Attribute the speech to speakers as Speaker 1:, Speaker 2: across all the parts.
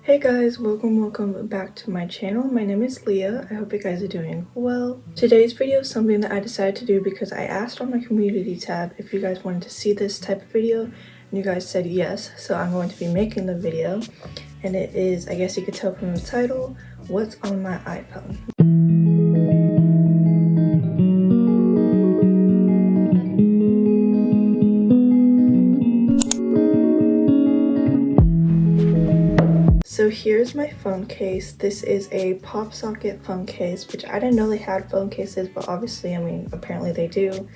Speaker 1: Hey guys, welcome back to my channel. My name is Leah. I hope you guys are doing well. Today's video is something that I decided to do because I asked on my community tab if you guys wanted to see this type of video, and you guys said yes, so I'm going to be making the video. And it is, I guess you could tell from the title, what's on my iPhone. So here's my phone case. This is a pop socket phone case, which I didn't know they had phone cases, but obviously, apparently they do.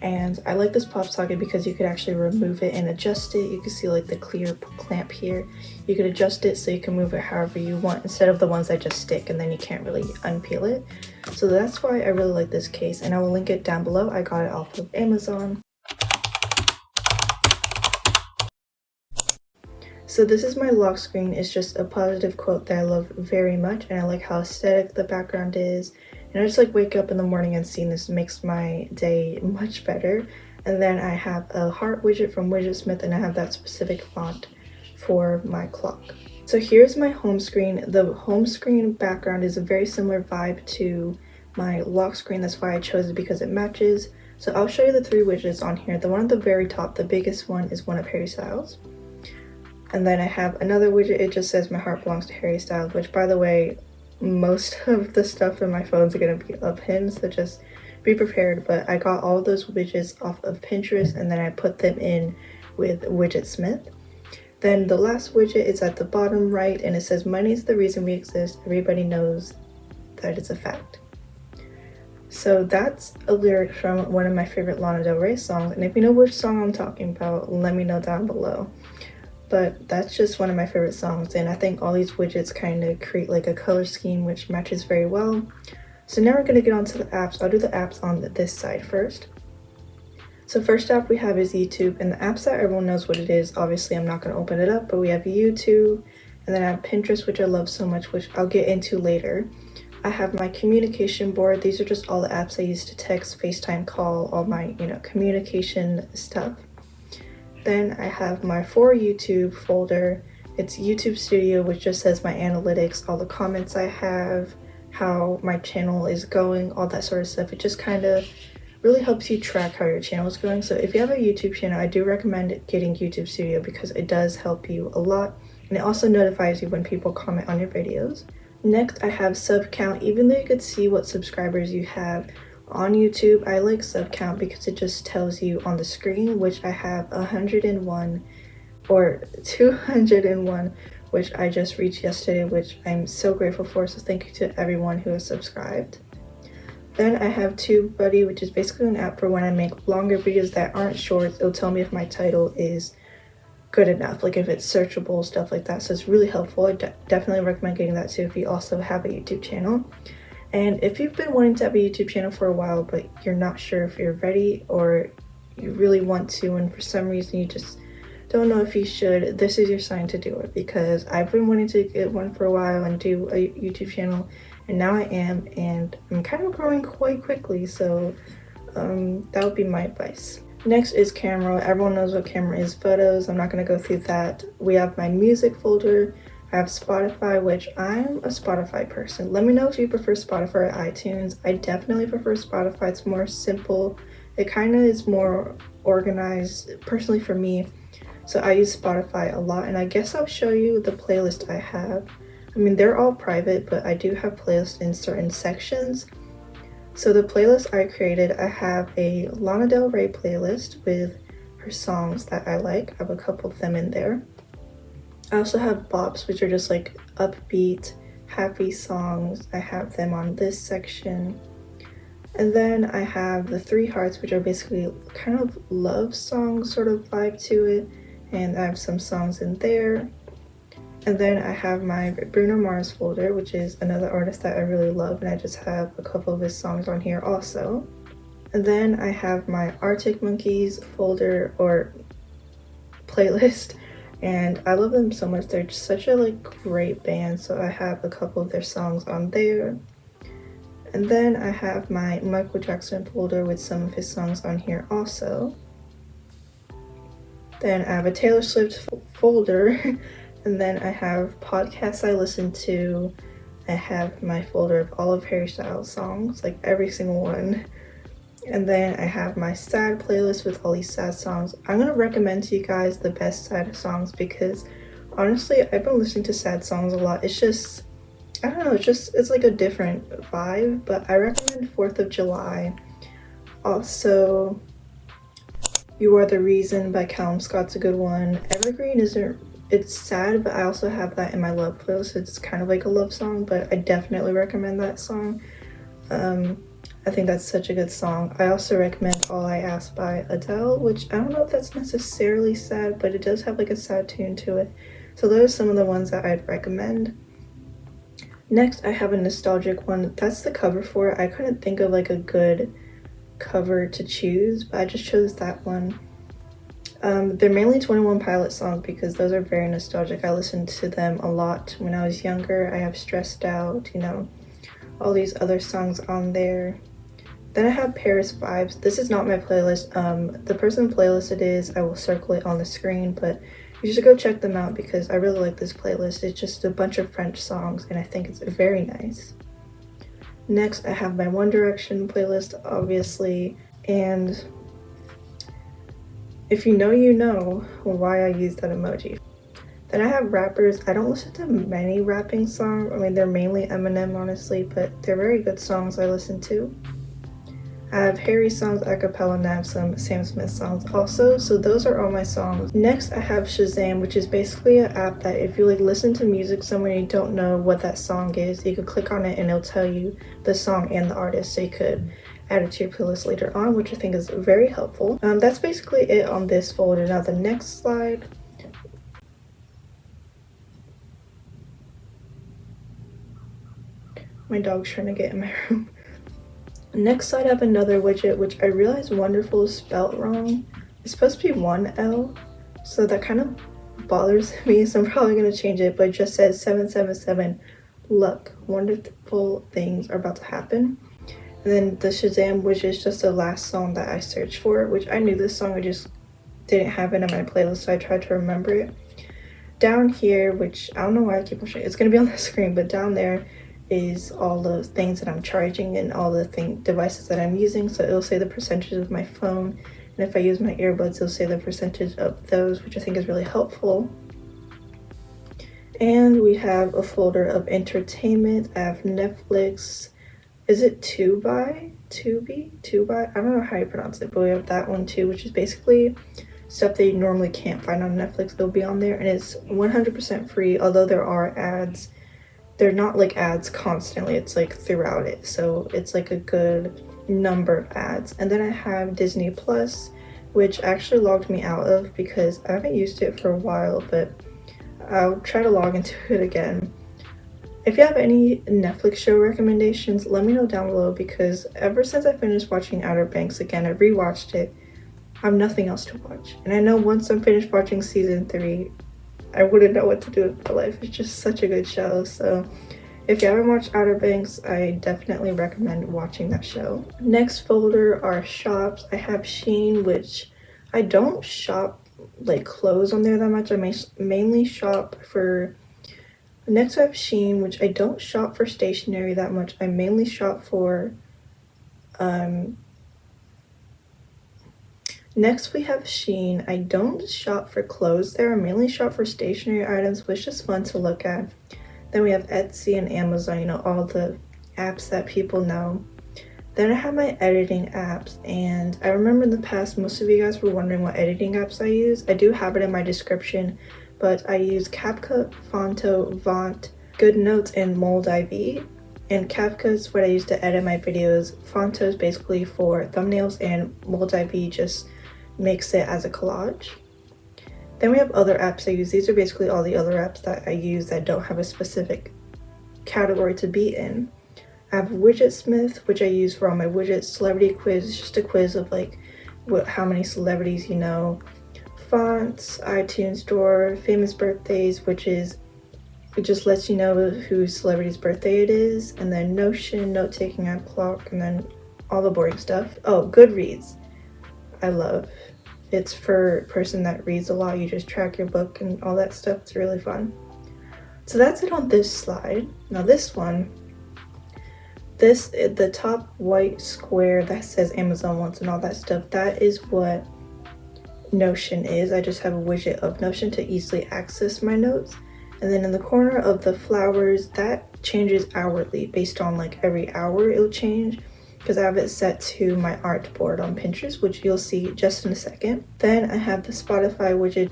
Speaker 1: And I like this pop socket because you could actually remove it and adjust it. You can see like the clear clamp here. You could adjust it so you can move it however you want instead of the ones that just stick and then you can't really unpeel it. So that's why I really like this case, and I will link it down below. I got it off of Amazon. So this is my lock screen. It's just a positive quote that I love very much, and I like how aesthetic the background is. And I just like wake up in the morning and seeing this makes my day much better. And then I have a heart widget from Widgetsmith, and I have that specific font for my clock. So here's my home screen. The home screen background is a very similar vibe to my lock screen. That's why I chose it, because it matches. So I'll show you the three widgets on here. The one at the very top, the biggest one, is one of Harry Styles. And then I have another widget. It just says my heart belongs to Harry Styles, which, by the way, most of the stuff in my phones are going to be of him, so just be prepared. But I got all of those widgets off of Pinterest, and then I put them in with Widgetsmith. Then the last widget is at the bottom right, and it says money's the reason we exist. Everybody knows that it's a fact. So that's a lyric from one of my favorite Lana Del Rey songs, and if you know which song I'm talking about, let me know down below. But that's just one of my favorite songs, and I think all these widgets kind of create like a color scheme which matches very well. So now we're going to get onto the apps. I'll do the apps on this side first. So first app we have is YouTube, and the apps that everyone knows what it is. Obviously I'm not going to open it up, but we have YouTube, and then I have Pinterest, which I love so much, which I'll get into later. I have my communication board. These are just all the apps I use to text, FaceTime, call, all my communication stuff. Then I have my For YouTube folder. It's YouTube Studio, which just says my analytics, all the comments I have, how my channel is going, all that sort of stuff. It just kind of really helps you track how your channel is going. So if you have a YouTube channel, I do recommend getting YouTube Studio because it does help you a lot. And it also notifies you when people comment on your videos. Next, I have sub count. Even though you could see what subscribers you have on YouTube, I like sub count because it just tells you on the screen, which I have 101 or 201, which I just reached yesterday, which I'm so grateful for. So thank you to everyone who has subscribed. Then I have TubeBuddy, which is basically an app for when I make longer videos that aren't shorts. It'll tell me if my title is good enough, like if it's searchable, stuff like that. So it's really helpful. I definitely recommend getting that too if you also have a YouTube channel. And if you've been wanting to have a YouTube channel for a while, but you're not sure if you're ready or you really want to, and for some reason you just don't know if you should, this is your sign to do it, because I've been wanting to get one for a while and do a YouTube channel, and now I am, and I'm kind of growing quite quickly, so that would be my advice. Next is camera. Everyone knows what camera is, photos. I'm not going to go through that. We have my music folder. I have Spotify, which I'm a Spotify person. Let me know if you prefer Spotify or iTunes. I definitely prefer Spotify. It's more simple. It kind of is more organized, personally for me. So I use Spotify a lot, and I guess I'll show you the playlist I have. I mean, they're all private, but I do have playlists in certain sections. So the playlist I created, I have a Lana Del Rey playlist with her songs that I like. I have a couple of them in there. I also have bops, which are just like upbeat, happy songs. I have them on this section. And then I have the three hearts, which are basically kind of love songs sort of vibe to it. And I have some songs in there. And then I have my Bruno Mars folder, which is another artist that I really love, and I just have a couple of his songs on here also. And then I have my Arctic Monkeys folder or playlist, and I love them so much. They're just such a great band, so I have a couple of their songs on there. And then I have my Michael Jackson folder with some of his songs on here also. Then I have a Taylor Swift folder And then I have podcasts I listen to. I have my folder of all of Harry Styles songs, like every single one. And then I have my sad playlist with all these sad songs. I'm gonna recommend to you guys the best sad songs because honestly, I've been listening to sad songs a lot. It's just, I don't know, it's like a different vibe, but I recommend 4th of July. Also, You Are the Reason by Callum Scott's a good one. Evergreen isn't, it's sad, but I also have that in my love playlist. It's kind of like a love song, but I definitely recommend that song. I think that's such a good song. I also recommend All I Ask by Adele, which I don't know if that's necessarily sad, but it does have like a sad tune to it. So those are some of the ones that I'd recommend. Next, I have a nostalgic one. That's the cover for it. I couldn't think of like a good cover to choose, but I just chose that one. They're mainly 21 Pilot songs because those are very nostalgic. I listened to them a lot when I was younger. I have Stressed Out, you know, all these other songs on there. Then I have Paris Vibes. This is not my playlist. The person playlist it is, I will circle it on the screen, but you should go check them out because I really like this playlist. It's just a bunch of French songs and I think it's very nice. Next, I have my One Direction playlist, obviously, and if you know why I use that emoji. Then I have rappers. I don't listen to many rapping songs. I mean, they're mainly Eminem, honestly, but they're very good songs I listen to. I have Harry songs a cappella and I have some Sam Smith songs also, so those are all my songs. Next, I have Shazam, which is basically an app that if you like listen to music somewhere and you don't know what that song is, you could click on it and it'll tell you the song and the artist, so you could add it to your playlist later on, which I think is very helpful. That's basically it on this folder. Now the next slide. My dog's trying to get in my room. Next slide, I have another widget, which I realized wonderful is spelled wrong. It's supposed to be 1L, so that kind of bothers me, so I'm probably going to change it, but it just says 777 luck. Wonderful things are about to happen. And then the Shazam, which is just the last song that I searched for, which I knew this song, I just didn't have it in my playlist, so I tried to remember it. Down here, which I don't know why I keep on showing, it's going to be on the screen, but down there is all the things that I'm charging and all the devices that I'm using. So it'll say the percentage of my phone, and if I use my earbuds, it'll say the percentage of those, which I think is really helpful. And we have a folder of entertainment. I have Netflix. Is it Tubi? I don't know how you pronounce it, but we have that one too, which is basically stuff that you normally can't find on Netflix. It'll be on there, and it's 100% free, although there are ads. They're not like ads constantly, it's like throughout it, so it's like a good number of ads. And then I have Disney Plus, which actually logged me out of because I haven't used it for a while, but I'll try to log into it again. If you have any Netflix show recommendations, let me know down below because ever since I finished watching Outer Banks again, I rewatched it. I have nothing else to watch, and I know once I'm finished watching season 3, I wouldn't know what to do with my life. It's just such a good show. So if you haven't watched Outer Banks, I definitely recommend watching that show. Next folder are shops. I have Shein, which I don't shop like clothes on there that much. I mainly shop for... Next I have Shein, which I don't shop for stationery that much. I mainly shop for... Next we have Shein. I don't shop for clothes there. I mainly shop for stationery items, but it's just fun to look at. Then we have Etsy and Amazon, you know, all the apps that people know. Then I have my editing apps, and I remember in the past most of you guys were wondering what editing apps I use. I do have it in my description, but I use CapCut, Fonto, Vaunt, GoodNotes, and Moldiv. And CapCut is what I use to edit my videos. Fonto is basically for thumbnails, and Moldiv just makes it as a collage. Then we have other apps I use. These are basically all the other apps that I use that don't have a specific category to be in. I have Widgetsmith, which I use for all my widgets. Celebrity quiz, it's just a quiz of like how many celebrities you know. Fonts, iTunes Store, famous birthdays, which is it just lets you know whose celebrity's birthday it is. And then Notion, note-taking app, clock, and then all the boring stuff. Oh, Goodreads. I love It's for a person that reads a lot. You just track your book and all that stuff. It's really fun. So that's it on this slide. Now this one, the top white square that says Amazon Once and all that stuff, that is what Notion is. I just have a widget of Notion to easily access my notes. And then in the corner of the flowers, that changes hourly based on like every hour it'll change, because I have it set to my art board on Pinterest, which you'll see just in a second. Then I have the Spotify widget.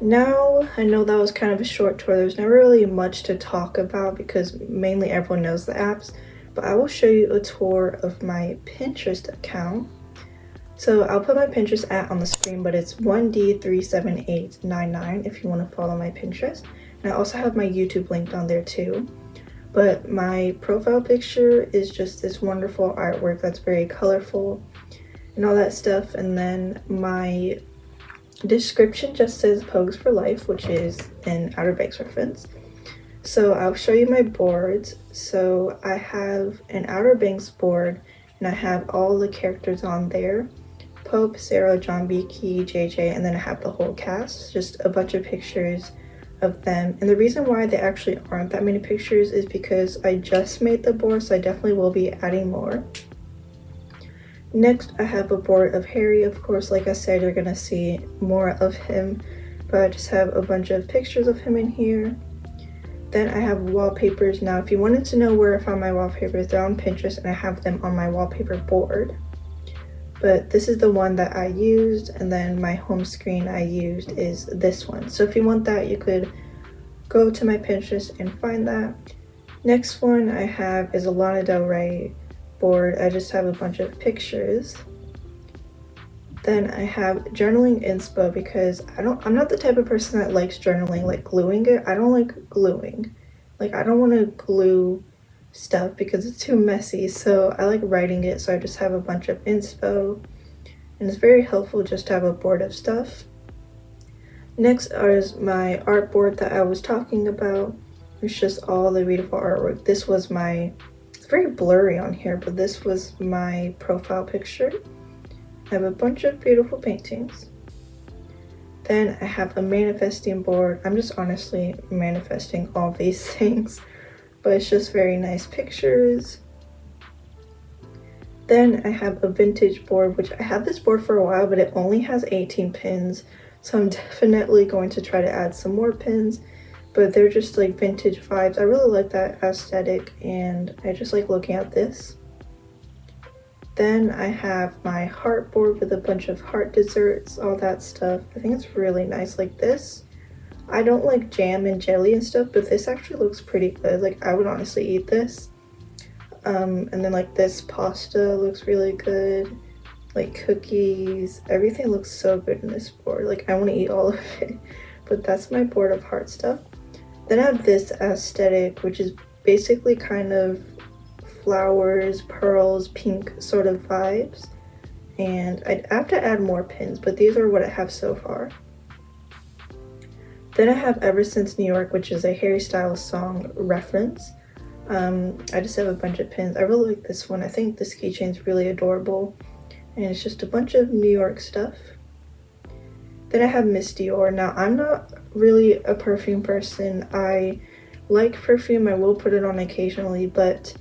Speaker 1: Now, I know that was kind of a short tour. There's never really much to talk about because mainly everyone knows the apps, but I will show you a tour of my Pinterest account. So I'll put my Pinterest on the screen, but it's 1D37899 if you want to follow my Pinterest. And I also have my YouTube link down there too. But my profile picture is just this wonderful artwork that's very colorful and all that stuff. And then my description just says Pogues for Life, which is an Outer Banks reference. So I'll show you my boards. So I have an Outer Banks board and I have all the characters on there. Pope, Sarah, John B. Key, JJ, and then I have the whole cast. Just a bunch of pictures of them. And the reason why there actually aren't that many pictures is because I just made the board, so I definitely will be adding more. Next, I have a board of Harry. Of course, like I said, you're gonna see more of him, but I just have a bunch of pictures of him in here. Then I have wallpapers. Now, if you wanted to know where I found my wallpapers, they're on Pinterest and I have them on my wallpaper board. But this is the one that I used, and then my home screen I used is this one. So if you want that, you could go to my Pinterest and find that. Next one I have is a Lana Del Rey board. I just have a bunch of pictures. Then I have journaling inspo because I'm not the type of person that likes journaling, like gluing it. I don't like gluing. Like I don't want to glue stuff because it's too messy, so I like writing it, so I just have a bunch of inspo, and it's very helpful just to have a board of stuff. Next is my art board that I was talking about. It's just all the beautiful artwork. This was it's very blurry on here, but this was my profile picture. I have a bunch of beautiful paintings. Then I have a manifesting board. I'm just honestly manifesting all these things, but it's just very nice pictures. Then I have a vintage board, which I have this board for a while, but it only has 18 pins. So I'm definitely going to try to add some more pins, but they're just like vintage vibes. I really like that aesthetic and I just like looking at this. Then I have my heart board with a bunch of heart desserts, all that stuff. I think it's really nice like this. I don't like jam and jelly and stuff, but this actually looks pretty good. Like I would honestly eat this. And then like this pasta looks really good. Like cookies, everything looks so good in this board. Like I want to eat all of it, but that's my board of heart stuff. Then I have this aesthetic, which is basically kind of flowers, pearls, pink sort of vibes. And I'd have to add more pins, but these are what I have so far. Then I have Ever Since New York, which is a Harry Styles song reference. I just have a bunch of pins. I really like this one. I think this keychain's really adorable. And it's just a bunch of New York stuff. Then I have Miss Dior. Now, I'm not really a perfume person. I like perfume. I will put it on occasionally, but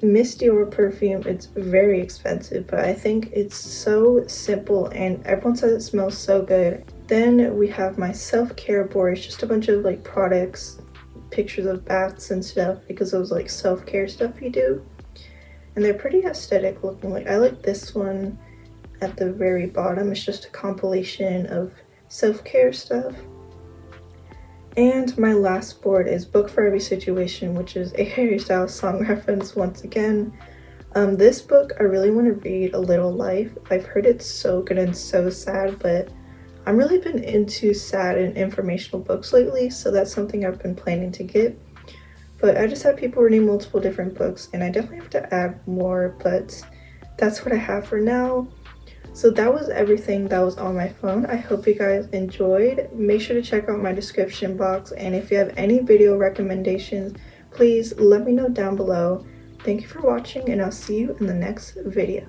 Speaker 1: Miss Dior perfume, it's very expensive, but I think it's so simple and everyone says it smells so good. Then we have my self-care board. It's just a bunch of like products, pictures of baths and stuff, because those like self-care stuff you do. And they're pretty aesthetic looking. Like I like this one at the very bottom. It's just a compilation of self-care stuff. And my last board is Book for Every Situation, which is a Harry Styles song reference once again. This book, I really want to read A Little Life. I've heard it's so good and so sad, but I've really been into sad and informational books lately, so that's something I've been planning to get. But I just have people reading multiple different books, and I definitely have to add more, but that's what I have for now. So that was everything that was on my phone. I hope you guys enjoyed. Make sure to check out my description box, and if you have any video recommendations, please let me know down below. Thank you for watching, and I'll see you in the next video.